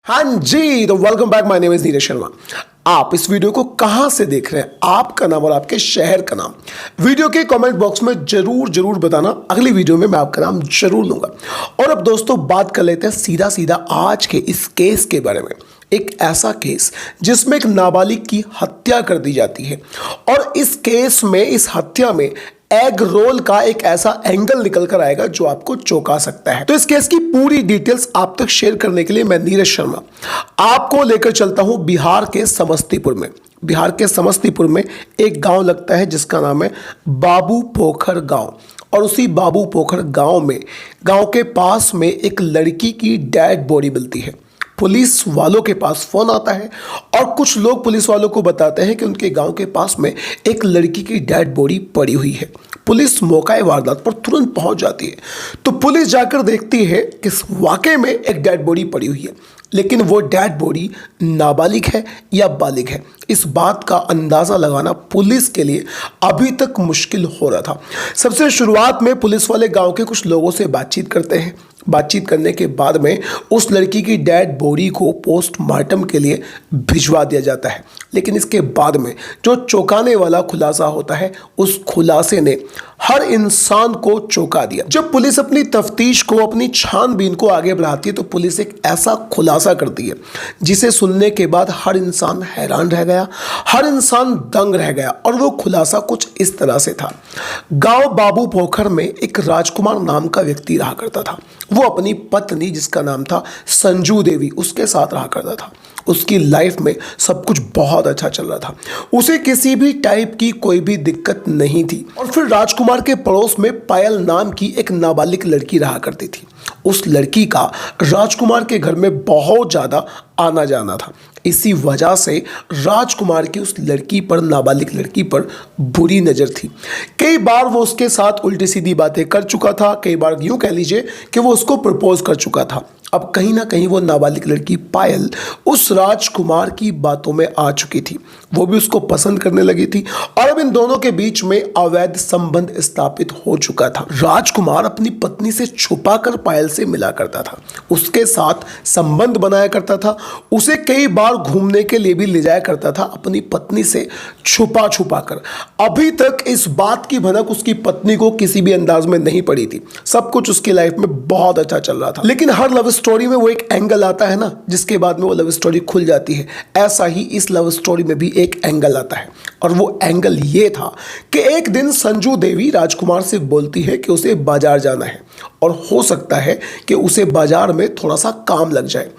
हाँ जी, तो welcome back. My name is Neeraj Sharma. आप इस वीडियो को कहां से देख रहे हैं, आपका नाम और आपके शहर का नाम वीडियो के कमेंट बॉक्स में जरूर बताना। अगली वीडियो में मैं आपका नाम जरूर लूंगा। और अब दोस्तों बात कर लेते हैं सीधा सीधा आज के इस केस के बारे में। एक ऐसा केस जिसमें एक नाबालिग की हत्या कर दी जाती है और इस केस में, इस हत्या में एग रोल का एक ऐसा एंगल निकल कर आएगा जो आपको चौंका सकता है। तो इस केस की पूरी डिटेल्स आप तक शेयर करने के लिए मैं नीरज शर्मा आपको लेकर चलता हूं बिहार के समस्तीपुर में। बिहार के समस्तीपुर में एक गांव लगता है जिसका नाम है बाबू पोखर गांव। और उसी बाबू पोखर गांव में, गांव के पास में एक लड़की की डेड बॉडी मिलती है। पुलिस वालों के पास फोन आता है और कुछ लोग पुलिस वालों को बताते हैं कि उनके गांव के पास में एक लड़की की डेड बॉडी पड़ी हुई है। पुलिस मौका वारदात पर तुरंत पहुंच जाती है। तो पुलिस जाकर देखती है कि वाकई में एक डेड बॉडी पड़ी हुई है, लेकिन वो डेड बॉडी नाबालिग है या बालिग है, इस बात का अंदाज़ा लगाना पुलिस के लिए अभी तक मुश्किल हो रहा था। सबसे शुरुआत में पुलिस वाले गांव के कुछ लोगों से बातचीत करते हैं। बातचीत करने के बाद में उस लड़की की डेड बॉडी को पोस्टमार्टम के लिए भिजवा दिया जाता है। लेकिन इसके बाद में जो चौंकाने वाला खुलासा होता है, उस खुलासे ने हर इंसान को चौंका दिया। जब पुलिस अपनी तफ्तीश को, अपनी छानबीन को आगे बढ़ाती है तो पुलिस एक ऐसा खुलासा करती है जिसे सुनने के बाद हर इंसान हैरान रह गया, हर इंसान दंग रह गया। और वो खुलासा कुछ इस तरह से था। गांव बाबू पोखर में एक राजकुमार नाम का व्यक्ति रहा करता था। वो अपनी पत्नी, जिसका नाम था संजू देवी, उसके साथ रहा करता था। उसकी लाइफ में सब कुछ बहुत अच्छा चल रहा था। उसे किसी भी टाइप की कोई भी दिक्कत नहीं थी। और फिर राजकुमार के पड़ोस में पायल नाम की एक नाबालिग लड़की रहा करती थी। उस लड़की का राजकुमार के घर में बहुत ज़्यादा आना जाना था। इसी वजह से राजकुमार की उस लड़की पर, नाबालिग लड़की पर बुरी नज़र थी। कई बार वो उसके साथ उल्टी सीधी बातें कर चुका था। कई बार यूँ कह लीजिए कि वो उसको प्रपोज कर चुका था। अब कहीं ना कहीं वो नाबालिग लड़की पायल उस राजकुमार की बातों में आ चुकी थी। वो भी उसको पसंद करने लगी थी और अब इन दोनों के बीच में अवैध संबंध स्थापित हो चुका था। राजकुमार अपनी पत्नी से छुपाकर पायल से मिला करता था, उसके साथ संबंध बनाया करता था, उसे कई बार घूमने के लिए भी ले जाया करता था अपनी पत्नी से छुपा कर। अभी तक इस बात की भनक उसकी पत्नी को किसी भी अंदाज में नहीं पड़ी थी। सब कुछ उसकी लाइफ में बहुत अच्छा चल रहा था। लेकिन हर लव स्टोरी में वो एक एंगल आता है ना, जिसके बाद में वो लव स्टोरी खुल जाती है। ऐसा ही इस लव स्टोरी में भी एक एंगल आता है और वो एंगल ये था कि एक दिन संजू देवी राजकुमार से बोलती है कि उसे बाजार जाना है और हो सकता है कि उसे बाजार में थोड़ा सा काम लग जाए।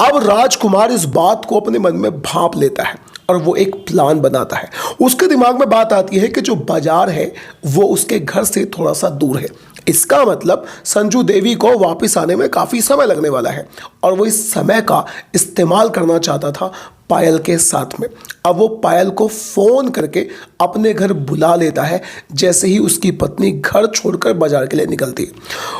अब राजकुमार इस बात को अपने मन में भांप लेता है और वो एक प्लान बनाता है। उसके दिमाग में बात आती है कि जो बाजार है वो उसके घर से थोड़ा सा दूर है। इसका मतलब संजू देवी को वापस आने में काफ़ी समय लगने वाला है और वो इस समय का इस्तेमाल करना चाहता था पायल के साथ में। अब वो पायल को फ़ोन करके अपने घर बुला लेता है जैसे ही उसकी पत्नी घर छोड़कर बाजार के लिए निकलती है।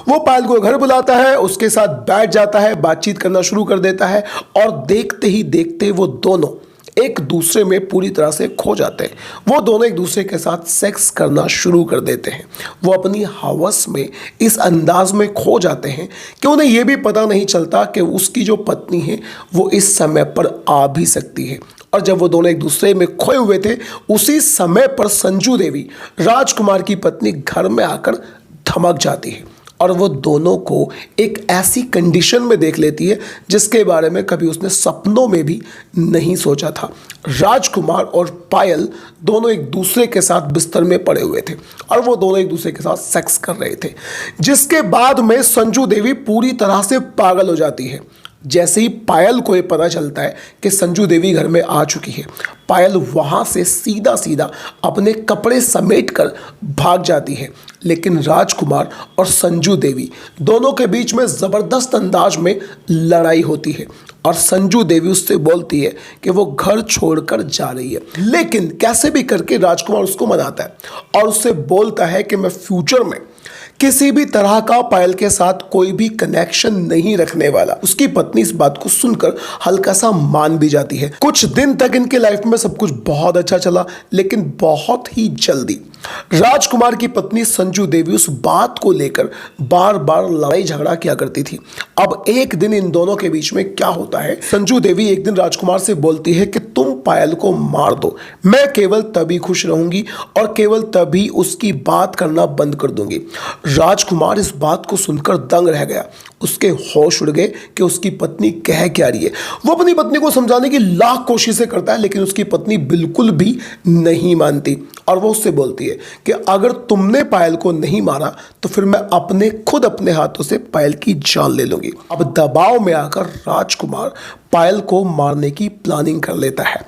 वो पायल को घर बुलाता है, उसके साथ बैठ जाता है, बातचीत करना शुरू कर देता है और देखते ही देखते वो दोनों एक दूसरे में पूरी तरह से खो जाते हैं। वो दोनों एक दूसरे के साथ सेक्स करना शुरू कर देते हैं। वो अपनी हवस में इस अंदाज में खो जाते हैं कि उन्हें यह भी पता नहीं चलता कि उसकी जो पत्नी है वो इस समय पर आ भी सकती है। और जब वो दोनों एक दूसरे में खोए हुए थे, उसी समय पर संजू देवी, राजकुमार की पत्नी, घर में आकर धमक जाती है और वो दोनों को एक ऐसी कंडीशन में देख लेती है जिसके बारे में कभी उसने सपनों में भी नहीं सोचा था। राजकुमार और पायल दोनों एक दूसरे के साथ बिस्तर में पड़े हुए थे और वो दोनों एक दूसरे के साथ सेक्स कर रहे थे, जिसके बाद में संजू देवी पूरी तरह से पागल हो जाती है। जैसे ही पायल को ये पता चलता है कि संजू देवी घर में आ चुकी है, पायल वहाँ से सीधा अपने कपड़े समेट कर भाग जाती है। लेकिन राजकुमार और संजू देवी दोनों के बीच में ज़बरदस्त अंदाज में लड़ाई होती है और संजू देवी उससे बोलती है कि वो घर छोड़कर जा रही है। लेकिन कैसे भी करके राजकुमार उसको मनाता है और उससे बोलता है कि मैं फ्यूचर में किसी भी तरह का पायल के साथ कोई भी कनेक्शन नहीं रखने वाला। उसकी पत्नी इस बात को सुनकर हल्का सा मान भी जाती है। कुछ दिन तक इनके लाइफ में सब कुछ बहुत अच्छा चला, लेकिन बहुत ही जल्दी राजकुमार की पत्नी संजू देवी उस बात को लेकर बार बार लड़ाई झगड़ा किया करती थी। अब एक दिन इन दोनों के बीच में क्या होता है, संजू देवी एक दिन राजकुमार से बोलती है कि तुम पायल को मार दो, मैं केवल तभी खुश रहूंगी और केवल तभी उसकी बात करना बंद कर दूंगी। राजकुमार इस बात को सुनकर दंग रह गया। उसके होश उड़ गए कि उसकी पत्नी कह क्या रही है। वो अपनी पत्नी को समझाने की लाख कोशिशें करता है, लेकिन उसकी पत्नी बिल्कुल भी नहीं मानती और वो उससे बोलती है कि अगर तुमने पायल को नहीं मारा तो फिर मैं खुद अपने हाथों से पायल की जान ले लूंगी। अब दबाव में आकर राजकुमार पायल को मारने की प्लानिंग कर लेता है।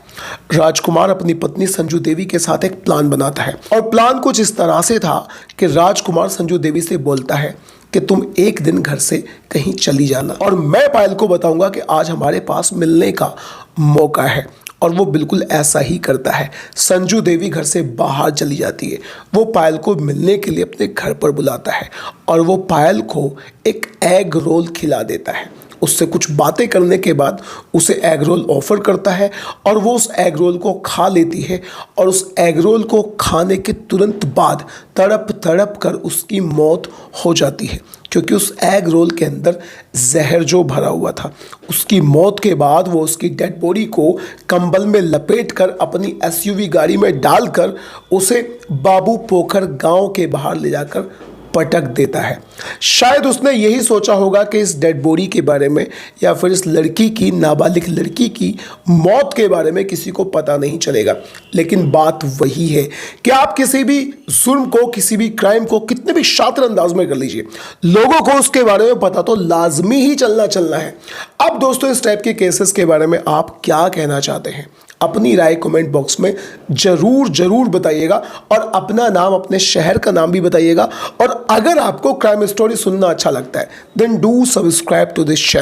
राजकुमार अपनी पत्नी संजू देवी के साथ एक प्लान बनाता है और प्लान कुछ इस तरह से था कि राजकुमार संजू देवी से बोलता है कि तुम एक दिन घर से कहीं चली जाना और मैं पायल को बताऊंगा कि आज हमारे पास मिलने का मौका है। और वो बिल्कुल ऐसा ही करता है। संजू देवी घर से बाहर चली जाती है। वो पायल को मिलने के लिए अपने घर पर बुलाता है और वो पायल को एक एग रोल खिला देता है। उससे कुछ बातें करने के बाद उसे एग रोल ऑफर करता है और वो उस एग रोल को खा लेती है और उस एग रोल को खाने के तुरंत बाद तड़प तड़प कर उसकी मौत हो जाती है, क्योंकि उस एग रोल के अंदर जहर जो भरा हुआ था। उसकी मौत के बाद वो उसकी डेड बॉडी को कंबल में लपेटकर अपनी एसयूवी गाड़ी में डालकर उसे बाबू पोखर गांव के बाहर ले जाकर पटक देता है। शायद उसने यही सोचा होगा कि इस डेड बॉडी के बारे में या फिर इस लड़की की, नाबालिग लड़की की मौत के बारे में किसी को पता नहीं चलेगा। लेकिन बात वही है कि आप किसी भी जुर्म को, किसी भी क्राइम को कितने भी शातिर अंदाज में कर लीजिए, लोगों को उसके बारे में पता तो लाजमी ही चलना है। अब दोस्तों, इस टाइप के केसेस के बारे में आप क्या कहना चाहते हैं? अपनी राय कमेंट बॉक्स में जरूर बताइएगा और अपना नाम, अपने शहर का नाम भी बताइएगा। और अगर आपको क्राइम स्टोरी सुनना अच्छा लगता है then do subscribe to this channel.